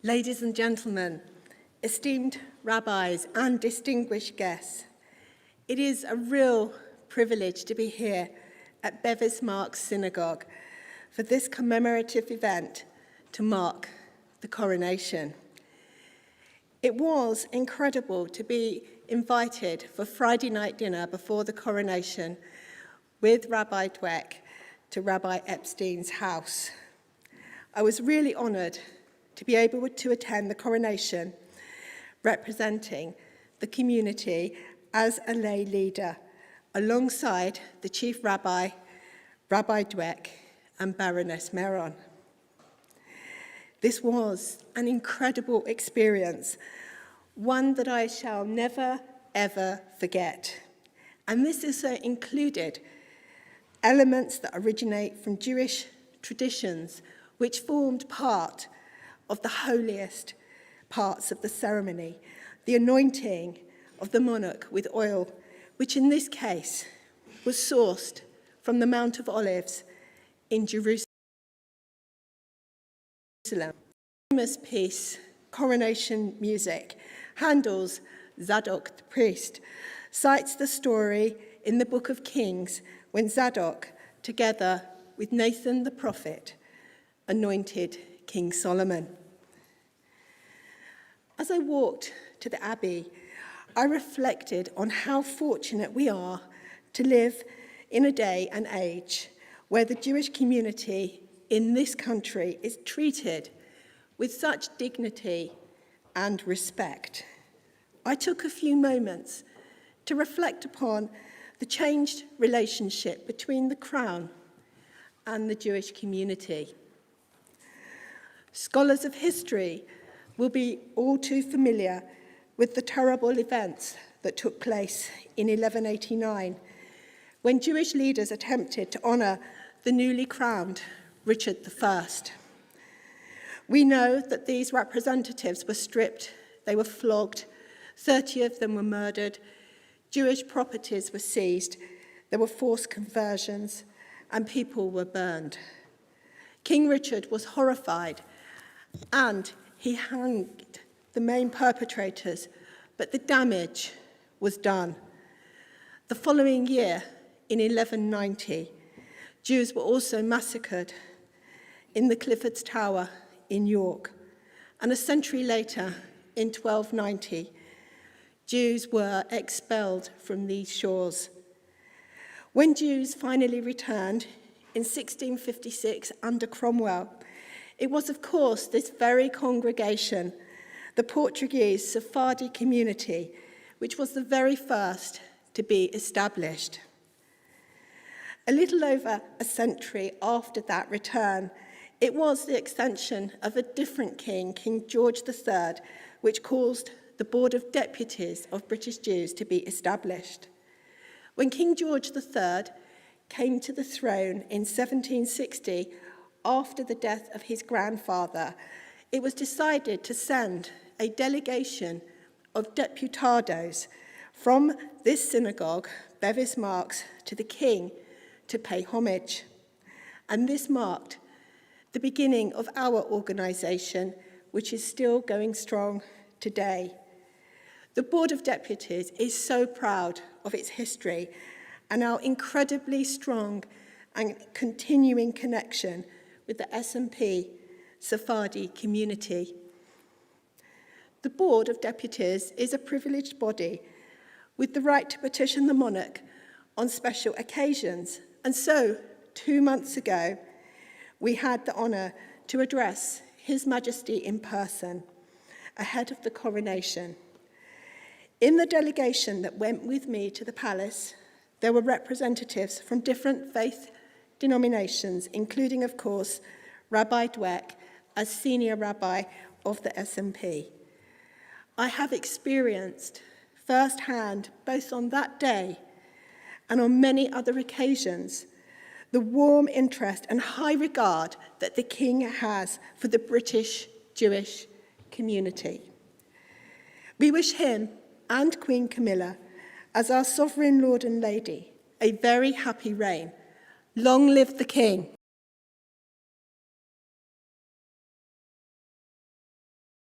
Ladies and gentlemen, esteemed rabbis and distinguished guests, it is a real privilege to be here at Bevis Marks Synagogue for this commemorative event to mark the coronation. It was incredible to be invited for Friday night dinner before the coronation with Rabbi Dweck to Rabbi Epstein's house. I was really honored to be able to attend the coronation representing the community as a lay leader, alongside the Chief Rabbi, Rabbi Dweck, and Baroness Meron. This was an incredible experience, one that I shall never, ever forget. And this also included elements that originate from Jewish traditions, which formed part of the holiest parts of the ceremony, the anointing of the monarch with oil, which in this case was sourced from the Mount of Olives in Jerusalem. Famous piece, Coronation music, Handel's Zadok the priest, cites the story in the Book of Kings when Zadok, together with Nathan the prophet, anointed King Solomon. As I walked to the Abbey, I reflected on how fortunate we are to live in a day and age where the Jewish community in this country is treated with such dignity and respect. I took a few moments to reflect upon the changed relationship between the Crown and the Jewish community. Scholars of history will be all too familiar with the terrible events that took place in 1189, when Jewish leaders attempted to honour the newly crowned Richard I. We know that these representatives were stripped, they were flogged, 30 of them were murdered, Jewish properties were seized, there were forced conversions, and people were burned. King Richard was horrified, and he hanged the main perpetrators, but the damage was done. The following year, in 1190, Jews were also massacred in the Clifford's Tower in York, and a century later, in 1290, Jews were expelled from these shores. When Jews finally returned in 1656 under Cromwell, it was, of course, this very congregation, the Portuguese Sephardi community, which was the very first to be established. A little over a century after that return, it was the extension of a different king, King George III, which caused the Board of Deputies of British Jews to be established. When King George III came to the throne in 1760, after the death of his grandfather, it was decided to send a delegation of deputados from this synagogue, Bevis Marks, to the king to pay homage. And this marked the beginning of our organisation, which is still going strong today. The Board of Deputies is so proud of its history and our incredibly strong and continuing connection with the S&P Sephardi community. The Board of Deputies is a privileged body with the right to petition the monarch on special occasions. And so, 2 months ago, we had the honour to address His Majesty in person ahead of the coronation. In the delegation that went with me to the palace, there were representatives from different faith denominations, including, of course, Rabbi Dweck as senior rabbi of the S&P. I have experienced firsthand, both on that day and on many other occasions, the warm interest and high regard that the King has for the British Jewish community. We wish him and Queen Camilla, as our sovereign Lord and Lady, a very happy reign. Long live the King.